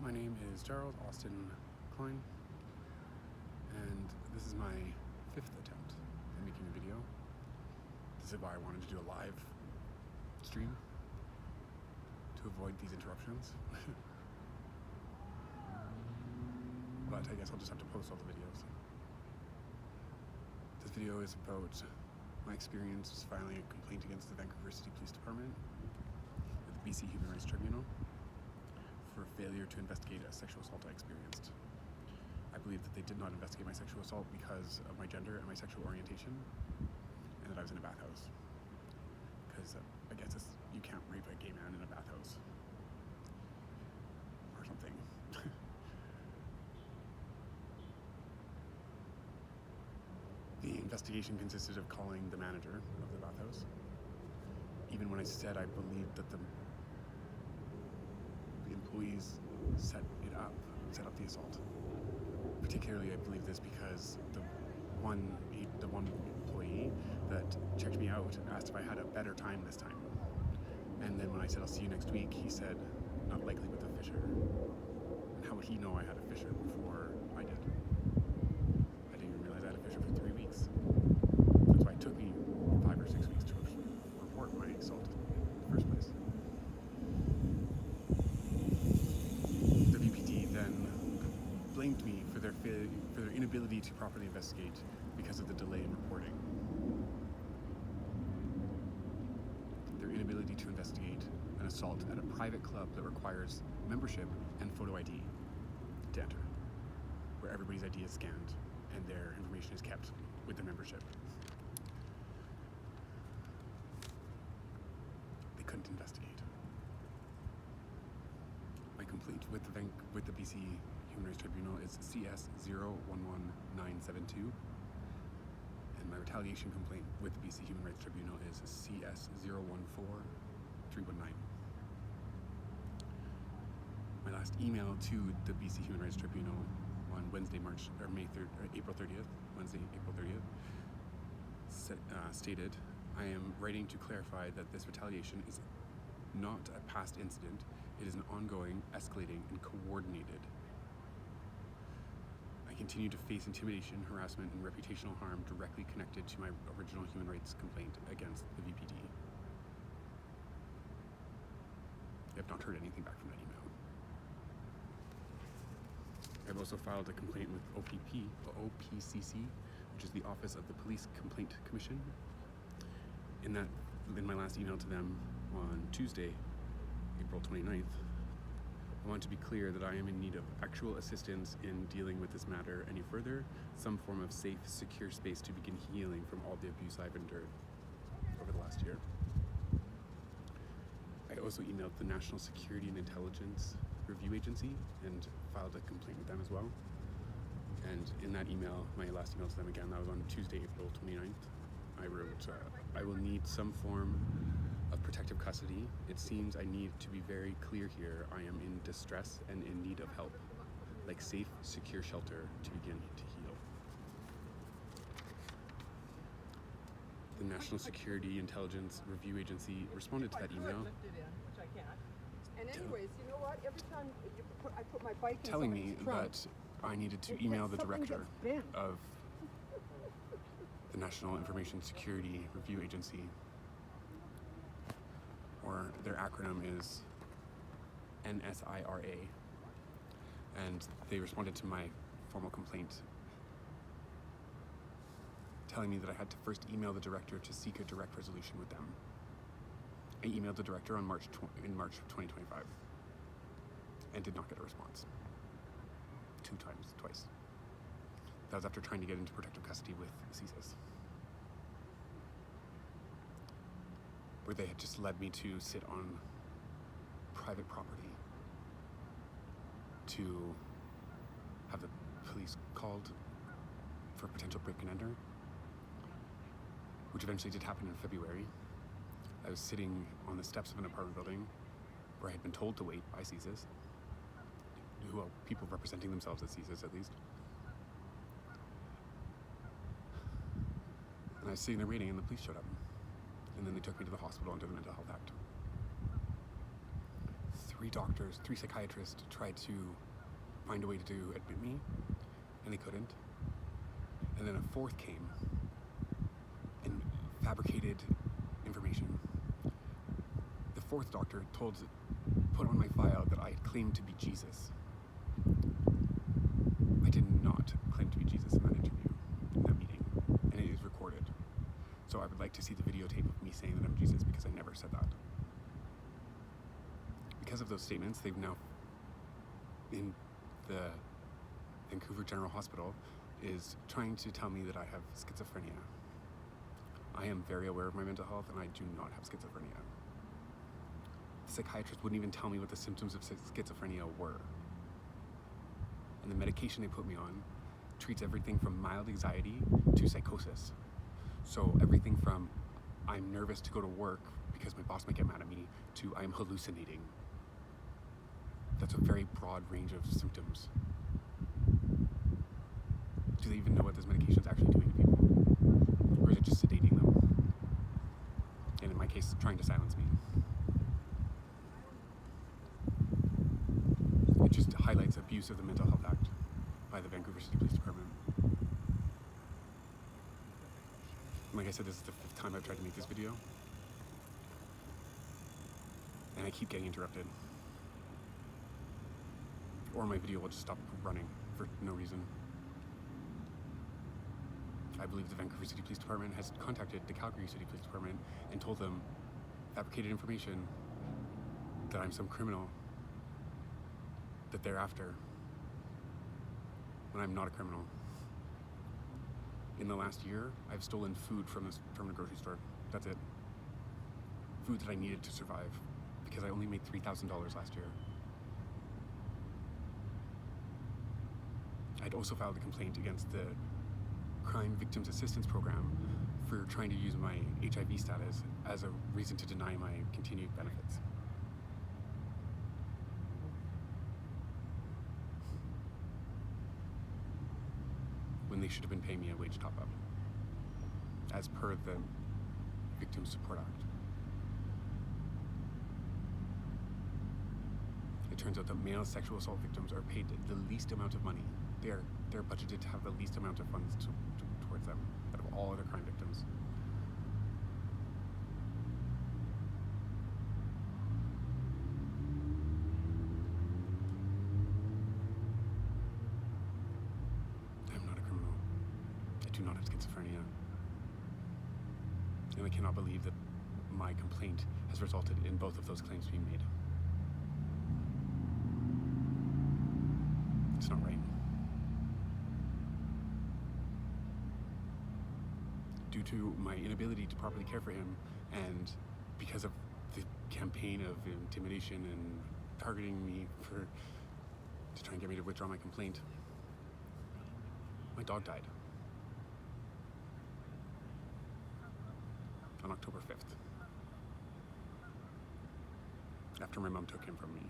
My name is Gerald Austin Klein, and this is my 5th attempt at making a video. This is why I wanted to do a live stream to avoid these interruptions. But I guess I'll just have to post all the videos. This video is about my experience filing a complaint against the Vancouver City Police Department with the BC Human Rights Tribunal for failure to investigate a sexual assault I experienced. I believe that they did not investigate my sexual assault because of my gender and my sexual orientation, and that I was in a bathhouse. Because I guess you can't rape a gay man in a bathhouse or something. The investigation consisted of calling the manager of the bathhouse. Even when I said I believed that the employees set up the assault. Particularly, I believe this because the one employee that checked me out asked if I had a better time this time. And then when I said, I'll see you next week, he said, not likely with a fisher. And how would he know I had a fisher before I did? I didn't even realize I had a fisher for 3 weeks. That's why it took me 5 or 6 weeks to report my assault in the first place. The VPD then blamed me for their inability to properly investigate because of the delay in reporting. Their inability to investigate an assault at a private club that requires membership and photo ID to enter, where everybody's ID is scanned and their information is kept with the membership. They couldn't investigate. My complaint with the BC Human Rights Tribunal is CS011972, and my retaliation complaint with the BC Human Rights Tribunal is CS014319. My last email to the BC Human Rights Tribunal on Wednesday, April 30th, stated, I am writing to clarify that this retaliation is not a past incident. It is an ongoing, escalating, and coordinated. I continue to face intimidation, harassment, and reputational harm directly connected to my original human rights complaint against the VPD. I have not heard anything back from that email. I've also filed a complaint with OPCC, which is the Office of the Police Complaint Commission. In my last email to them on Tuesday, April 29th, I want to be clear that I am in need of actual assistance in dealing with this matter any further, some form of safe, secure space to begin healing from all the abuse I've endured over the last year. I also emailed the National Security and Intelligence Review Agency and filed a complaint with them as well. And in that email, my last email to them again, that was on Tuesday, April 29th, I wrote, I will need some form of protective custody. It seems I need to be very clear here. I am in distress and in need of help, like safe, secure shelter to begin to heal. The National Security Intelligence Review Agency responded to that email, and anyways, you know what? Every time I put my bike in telling me trunk, that I needed to email the director of the National Information Security Review Agency, or their acronym is NSIRA, and they responded to my formal complaint telling me that I had to first email the director to seek a direct resolution with them. I emailed the director in March of 2025 and did not get a response. Twice. That was after trying to get into protective custody with CSIS, where they had just led me to sit on private property to have the police called for a potential break and enter, which eventually did happen in February. I was sitting on the steps of an apartment building where I had been told to wait by CSIS, people representing themselves as CSIS at least. And I was sitting there waiting and the police showed up. And then they took me to the hospital under the Mental Health Act. three psychiatrists tried to find a way to admit me, and they couldn't. And then a fourth came and fabricated information. The fourth doctor put on my file that I claimed to be Jesus. I did not claim to be Jesus in that interview, in that meeting, and it is recorded. So I would like to see the videotape of me saying that I'm Jesus, because I never said that. Because of those statements, they've now, in the Vancouver General Hospital, is trying to tell me that I have schizophrenia. I am very aware of my mental health, and I do not have schizophrenia. The psychiatrist wouldn't even tell me what the symptoms of schizophrenia were. And the medication they put me on treats everything from mild anxiety to psychosis. So everything from I'm nervous to go to work because my boss might get mad at me to I'm hallucinating. That's a very broad range of symptoms. Do they even know what this medication is actually doing to people? Or is it just sedating them? And in my case, trying to silence me. It just highlights abuse of the Mental Health Act by the Vancouver City Police Department. Like I said, this is the 5th time I've tried to make this video, and I keep getting interrupted. Or my video will just stop running for no reason. I believe the Vancouver City Police Department has contacted the Calgary City Police Department and told them fabricated information that I'm some criminal that they're after, when I'm not a criminal. In the last year, I've stolen food from the grocery store. That's it. Food that I needed to survive, because I only made $3,000 last year. I'd also filed a complaint against the Crime Victims Assistance Program for trying to use my HIV status as a reason to deny my continued benefits. When they should have been paying me a wage top-up, as per the Victim Support Act. It turns out that male sexual assault victims are paid the least amount of money. They're budgeted to have the least amount of funds towards them out of all other crime victims. Do not have schizophrenia, and I cannot believe that my complaint has resulted in both of those claims being made. It's not right. Due to my inability to properly care for him, and because of the campaign of intimidation and targeting me to try and get me to withdraw my complaint, my dog died. On October 5th, after my mom took him from me,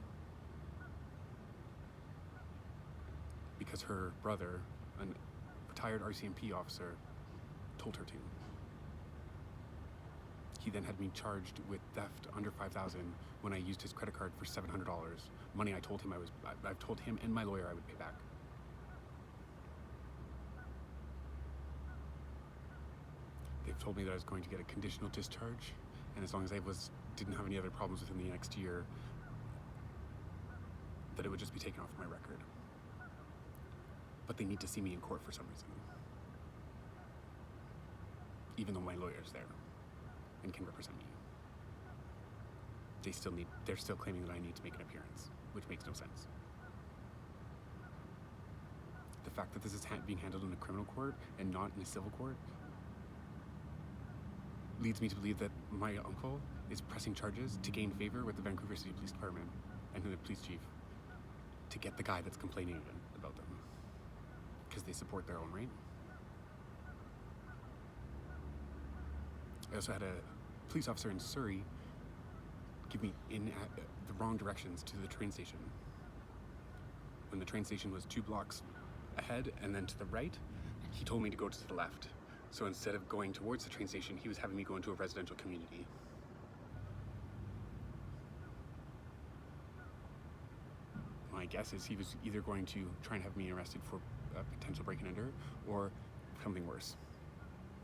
because her brother, a retired RCMP officer, told her to. He then had me charged with theft under $5,000 when I used his credit card for $700, money I told him I've told him and my lawyer I would pay back. They've told me that I was going to get a conditional discharge, and as long as I didn't have any other problems within the next year, that it would just be taken off my record. But they need to see me in court for some reason, even though my lawyer's there and can represent me. They're still claiming that I need to make an appearance, which makes no sense. The fact that this is being handled in a criminal court and not in a civil court leads me to believe that my uncle is pressing charges to gain favor with the Vancouver City Police Department and the police chief to get the guy that's complaining about them, because they support their own right. I also had a police officer in Surrey give me in the wrong directions to the train station. When the train station was 2 blocks ahead and then to the right, he told me to go to the left. So instead of going towards the train station, he was having me go into a residential community. my guess is he was either going to try and have me arrested for a potential break and enter, or something worse.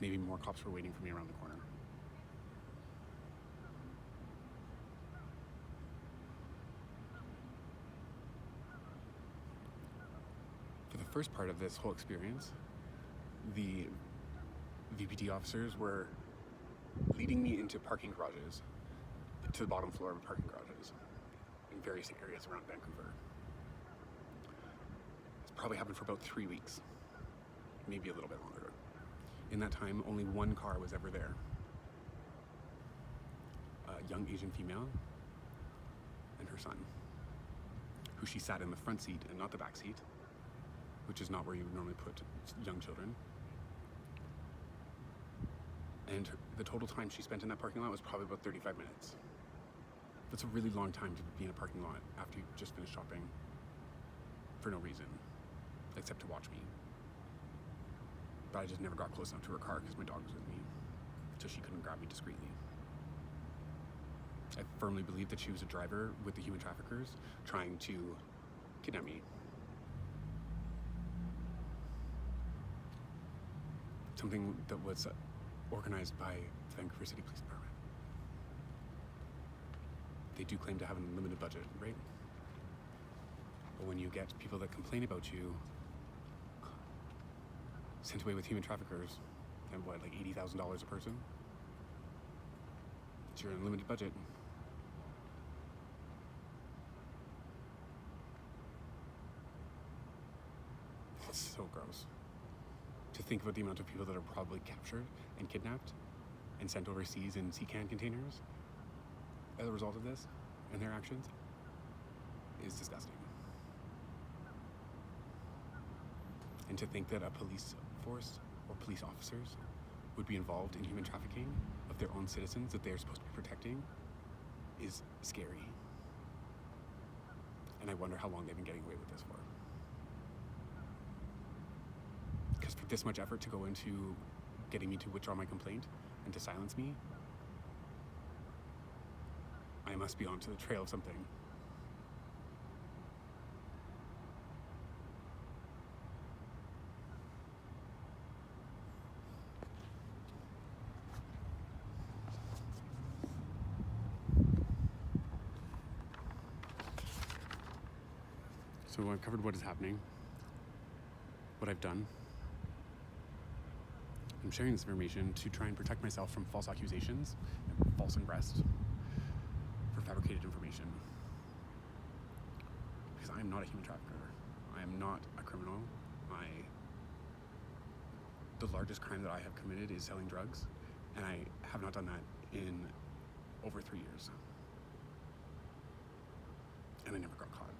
Maybe more cops were waiting for me around the corner. For the first part of this whole experience, the VPD officers were leading me into parking garages, to the bottom floor of parking garages in various areas around Vancouver. It's probably happened for about 3 weeks, maybe a little bit longer. In that time, only one car was ever there. A young Asian female and her son, who she sat in the front seat and not the back seat, which is not where you would normally put young children. And the total time she spent in that parking lot was probably about 35 minutes. That's a really long time to be in a parking lot after you just finished shopping for no reason, except to watch me. But I just never got close enough to her car because my dog was with me, so she couldn't grab me discreetly. I firmly believe that she was a driver with the human traffickers trying to kidnap me. Something that was organized by the Vancouver City Police Department. They do claim to have an unlimited budget, right? But when you get people that complain about you sent away with human traffickers, and what, like $80,000 a person? It's your unlimited budget. It's so gross. To think about the amount of people that are probably captured and kidnapped and sent overseas in sea can containers as a result of this and their actions is disgusting. And to think that a police force or police officers would be involved in human trafficking of their own citizens that they're supposed to be protecting is scary. And I wonder how long they've been getting away with this for. Because for this much effort to go into getting me to withdraw my complaint and to silence me, I must be onto the trail of something. So I've covered what is happening, what I've done. I'm sharing this information to try and protect myself from false accusations and false arrest for fabricated information. Because I am not a human trafficker. I am not a criminal. The largest crime that I have committed is selling drugs, and I have not done that in over 3 years. And I never got caught.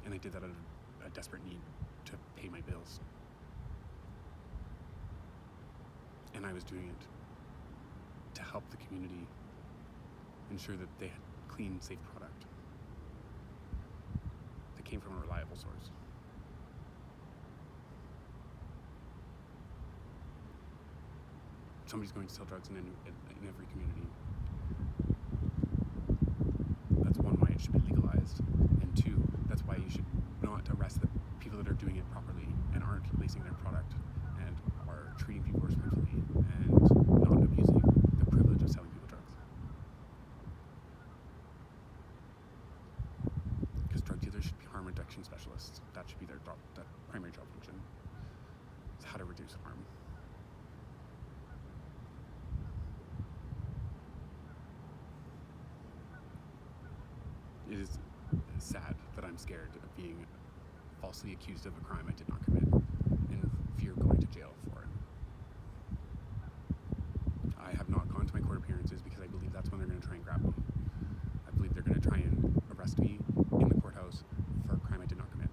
And I did that out of a desperate need to pay my bills. And I was doing it to help the community ensure that they had clean, safe product that came from a reliable source. Somebody's going to sell drugs in every community. That's one, why it should be legalized, and two, that's why you should not arrest the people that are doing it properly and aren't lacing their product and are treating people respectfully and not abusing the privilege of selling people drugs. Because drug dealers should be harm reduction specialists. That should be their primary job function, is how to reduce harm. It is sad that I'm scared of being falsely accused of a crime I did not commit and fear going to jail for it. I have not gone to my court appearances because I believe that's when they're going to try and grab me. I believe they're going to try and arrest me in the courthouse for a crime I did not commit.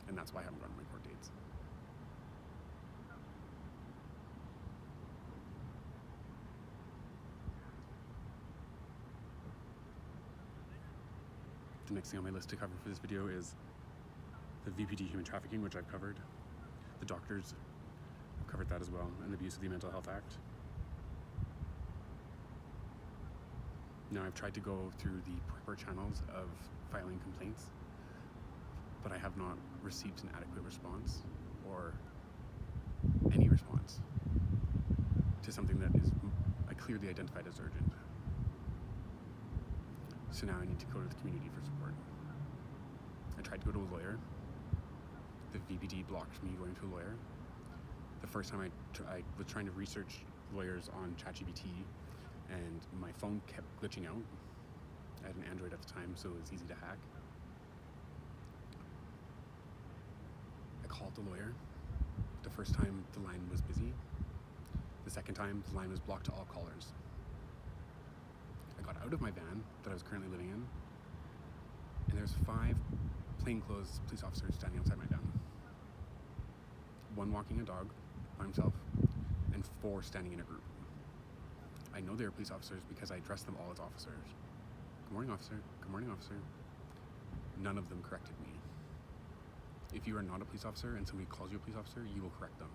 And that's why I haven't gone to my court dates. The next thing on my list to cover for this video is the VPD human trafficking, which I've covered. The doctors have covered that as well, and abuse of the Mental Health Act. Now, I've tried to go through the proper channels of filing complaints, but I have not received an adequate response or any response to something that is clearly identified as urgent. So now I need to go to the community for support. I tried to go to a lawyer. The VPD blocked me going to a lawyer. The first time I was trying to research lawyers on ChatGPT, and my phone kept glitching out. I had an Android at the time, so it was easy to hack. I called the lawyer. The first time the line was busy. The second time the line was blocked to all callers. I got out of my van that I was currently living in, and there's 5 plainclothes police officers standing outside my van. 1 walking a dog by himself, and 4 standing in a group. I know they're police officers because I addressed them all as officers. Good morning, officer. Good morning, officer. None of them corrected me. If you are not a police officer and somebody calls you a police officer, you will correct them,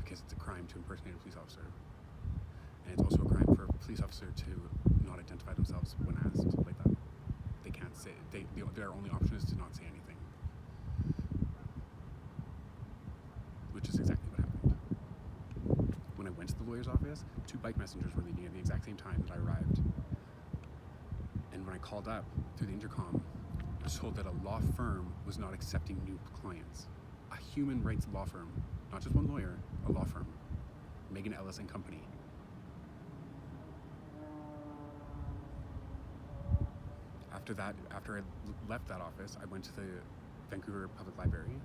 because it's a crime to impersonate a police officer. And it's also a crime for a police officer to not identify themselves when asked like that. They can't say, their only option is to not say anything. Which is exactly what happened. When I went to the lawyer's office, 2 bike messengers were leaving at the exact same time that I arrived. And when I called up through the intercom, I was told that a law firm was not accepting new clients. A human rights law firm, not just one lawyer, a law firm. Megan Ellis and Company. After I left that office, I went to the Vancouver Public Library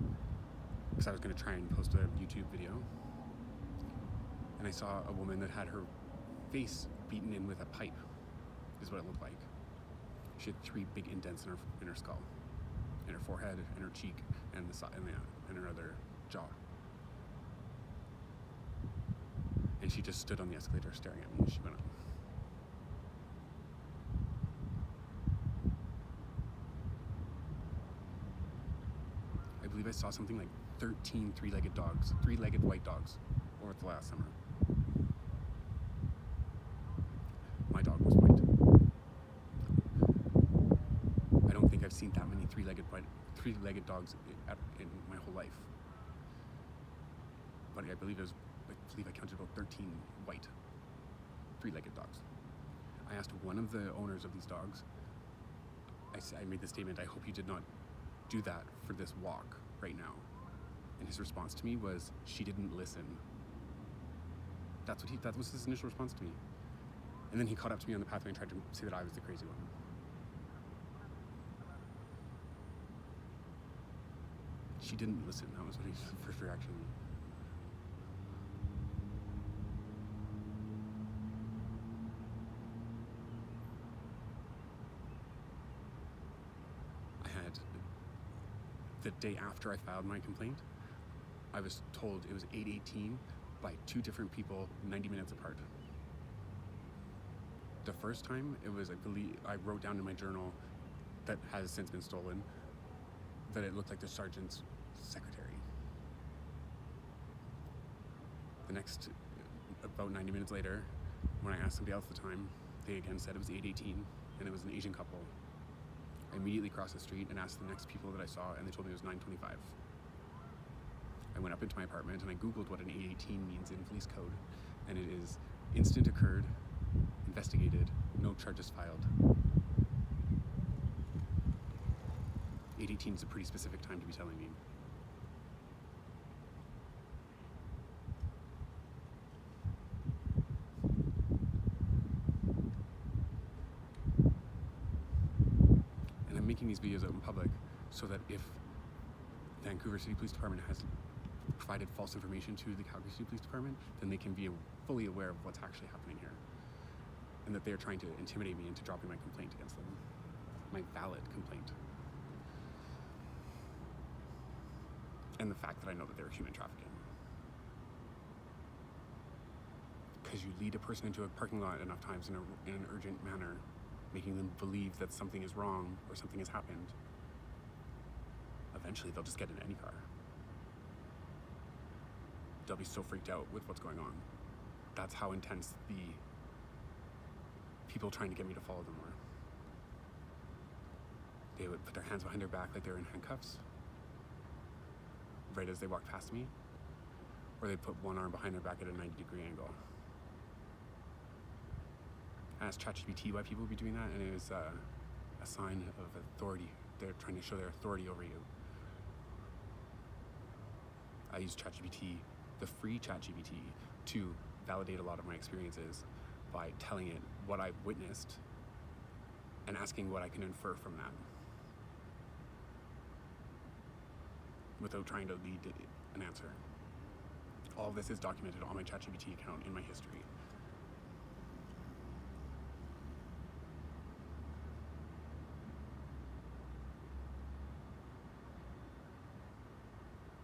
because I was going to try and post a YouTube video. And I saw a woman that had her face beaten in with a pipe, is what it looked like. She had 3 big indents in her skull, in her forehead, in her cheek, and in her other jaw. And she just stood on the escalator staring at me as she went up. I believe I saw something like 13 3-legged white dogs over the last summer. My dog was white. I don't think I've seen that many 3-legged dogs in my whole life. But I believe I counted about 13 white 3-legged dogs. I asked one of the owners of these dogs, I made the statement, I hope you did not do that for this walk right now. And his response to me was, she didn't listen. That was his initial response to me. And then he caught up to me on the pathway and tried to say that I was the crazy one. She didn't listen. That was what his first reaction. The day after I filed my complaint, I was told it was 8:18 by 2 different people 90 minutes apart. The first time, it was, I wrote down in my journal that has since been stolen that it looked like the sergeant's secretary. The next, about 90 minutes later, when I asked somebody else at the time, they again said it was 8:18 and it was an Asian couple. I immediately crossed the street and asked the next people that I saw, and they told me it was 9:25. I went up into my apartment and I Googled what an 8:18 means in police code, and it is incident occurred, investigated, no charges filed. 8:18 is a pretty specific time to be telling me. Making these videos out in public so that if Vancouver City Police Department has provided false information to the Calgary City Police Department, then they can be fully aware of what's actually happening here, and that they're trying to intimidate me into dropping my complaint against them, my valid complaint. And the fact that I know that they're human trafficking. Because you lead a person into a parking lot enough times in an urgent manner, making them believe that something is wrong or something has happened, eventually they'll just get in any car. they'll be so freaked out with what's going on. That's how intense the people trying to get me to follow them were. They would put their hands behind their back like they were in handcuffs right as they walked past me, or they'd put one arm behind their back at a 90-degree angle. I asked ChatGPT why people would be doing that, and it was a sign of authority. They're trying to show their authority over you. I use ChatGPT, the free ChatGPT, to validate a lot of my experiences by telling it what I've witnessed and asking what I can infer from that, without trying to lead an answer. All of this is documented on my ChatGPT account in my history.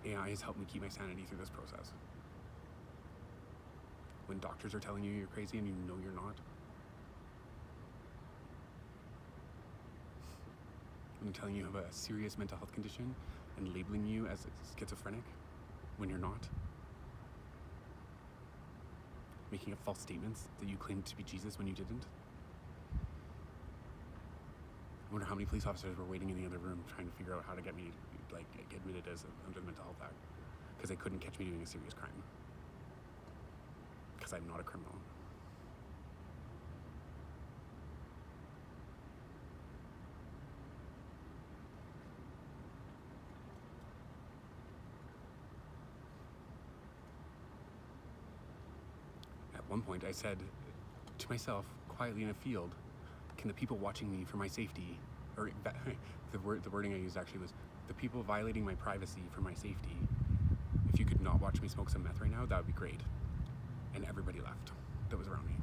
AI has helped me keep my sanity through this process. When doctors are telling you you're crazy and you know you're not. When they're telling you you have a serious mental health condition and labeling you as schizophrenic when you're not. Making up false statements that you claimed to be Jesus when you didn't. I wonder how many police officers were waiting in the other room trying to figure out how to get me get admitted as under the Mental Health Act, because they couldn't catch me doing a serious crime, because I'm not a criminal. At one point I said to myself quietly in a field, can the people watching me for my safety, or the wording I used actually was, the people violating my privacy for my safety, if you could not watch me smoke some meth right now, that would be great. And everybody left that was around me.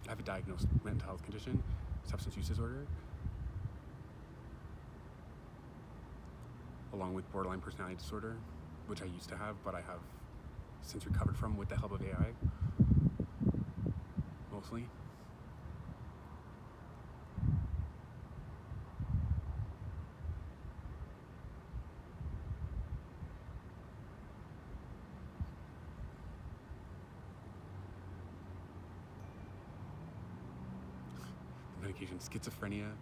I have a diagnosed mental health condition, substance use disorder, along with borderline personality disorder, which I used to have, but I have since recovered from with the help of AI, mostly. Medication, schizophrenia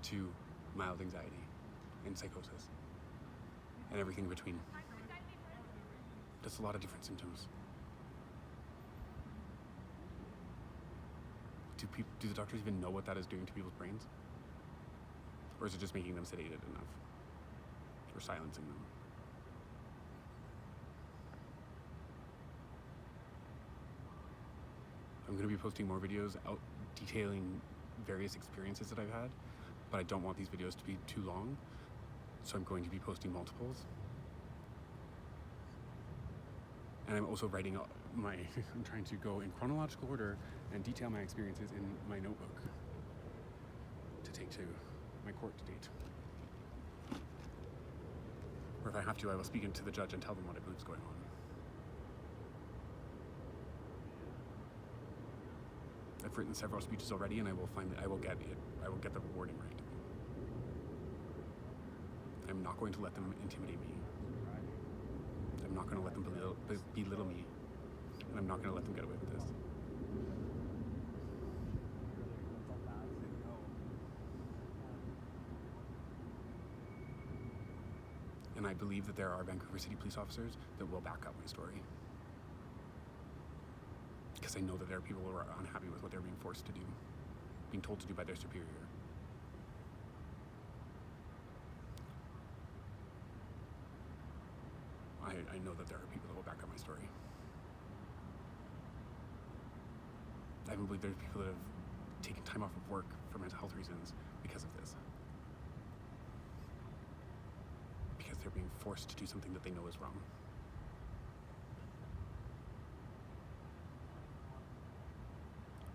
to mild anxiety and psychosis and everything in between. That's a lot of different symptoms. Do the doctors even know what that is doing to people's brains? Or is it just making them sedated enough? Or silencing them? I'm going to be posting more videos out detailing various experiences that I've had, but I don't want these videos to be too long, so I'm going to be posting multiples. And I'm also writing my, I'm trying to go in chronological order and detail my experiences in my notebook to take to my court date. Or if I have to, I will speak into the judge and tell them what I believe is going on. I've written several speeches already, and I will get the wording right. I'm not going to let them intimidate me. I'm not going to let them belittle me, and I'm not going to let them get away with this. And I believe that there are Vancouver City police officers that will back up my story. Because I know that there are people who are unhappy with what they're being forced to do, being told to do by their superior. I know that there are people that will back up my story. I even believe there's people that have taken time off of work for mental health reasons because of this. Because they're being forced to do something that they know is wrong.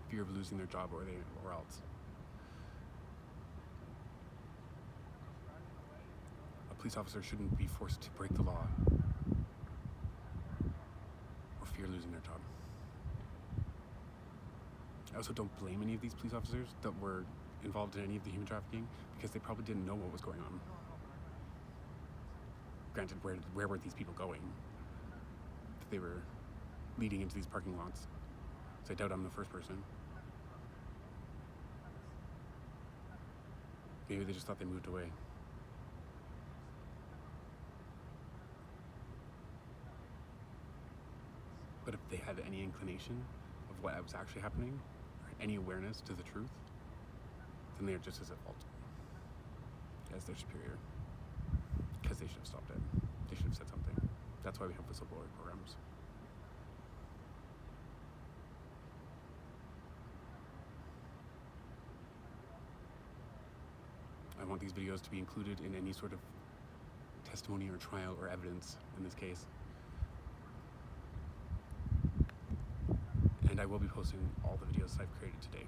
Fear of losing their job or else. A police officer shouldn't be forced to break the law or fear losing their job. I also don't blame any of these police officers that were involved in any of the human trafficking, because they probably didn't know what was going on. granted, where were these people going? That they were leading into these parking lots. So I doubt I'm the first person. Maybe they just thought they moved away. But if they had any inclination of what was actually happening, or any awareness to the truth, then they're just as at fault as their superior. Because they should have stopped it. They should have said something. That's why we have whistleblower programs. I want these videos to be included in any sort of testimony or trial or evidence in this case. And I will be posting all the videos I've created today.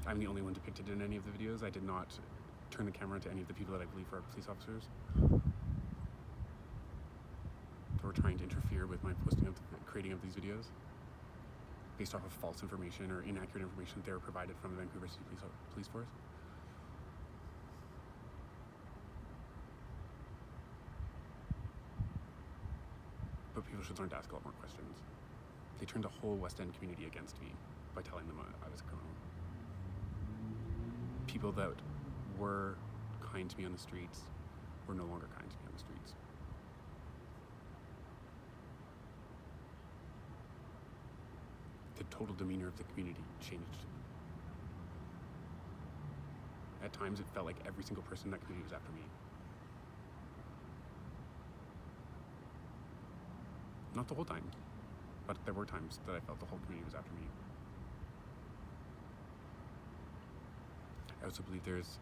I'm the only one depicted in any of the videos. I did not turn the camera to any of the people that I believe are police officers that were trying to interfere with my posting of the creating of these videos based off of false information or inaccurate information they were provided from the Vancouver City Police Force. But people should learn to ask a lot more questions. They turned the whole West End community against me by telling them I was a criminal. People that were kind to me on the streets were no longer kind to me on the streets. The total demeanor of the community changed. At times it felt like every single person in that community was after me. Not the whole time, but there were times that I felt the whole community was after me. I also believe there's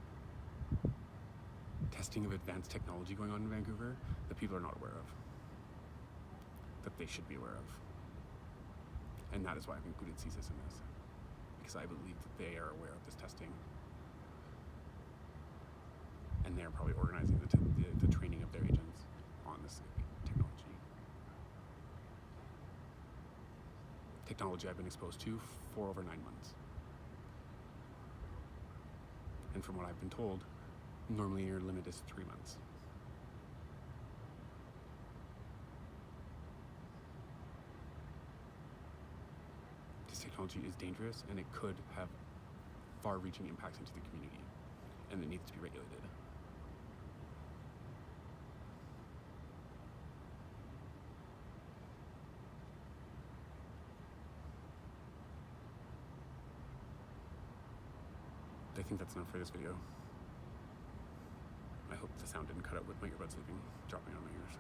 testing of advanced technology going on in Vancouver that people are not aware of, that they should be aware of. And that is why I've included CSIS in this, because I believe that they are aware of this testing. And they're probably organizing the training of their agents on this technology. Technology I've been exposed to for over 9 months. And from what I've been told, normally your limit is 3 months. This technology is dangerous and it could have far-reaching impacts into the community, and it needs to be regulated. I think that's enough for this video. I hope the sound didn't cut out with my earbuds dropping on my ears.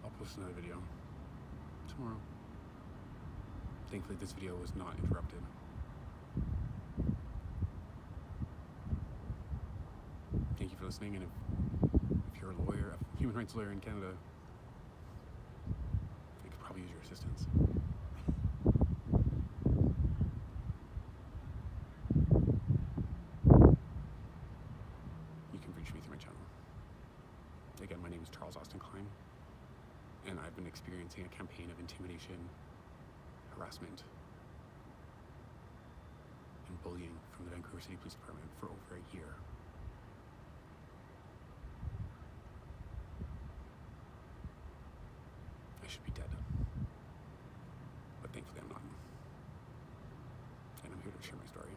I'll post another video tomorrow. Thankfully this video was not interrupted. Thank you for listening, and if you're a lawyer, a human rights lawyer in Canada, I could probably use your assistance. Again, my name is Charles Austin Klein, and I've been experiencing a campaign of intimidation, harassment, and bullying from the Vancouver City Police Department for over a year. I should be dead, but thankfully I'm not. And I'm here to share my story,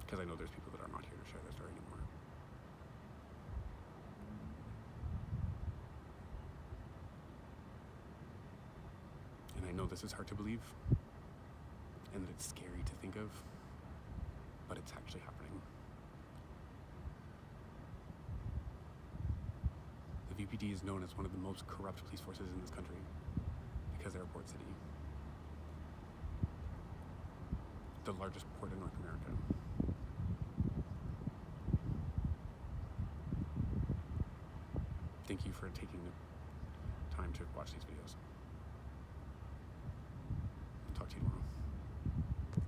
because I know there's people that are not here to share their story anymore. I know this is hard to believe, and that it's scary to think of, but it's actually happening. The VPD is known as one of the most corrupt police forces in this country because they're a port city. The largest port in North America. Thank you for taking the time to watch these videos.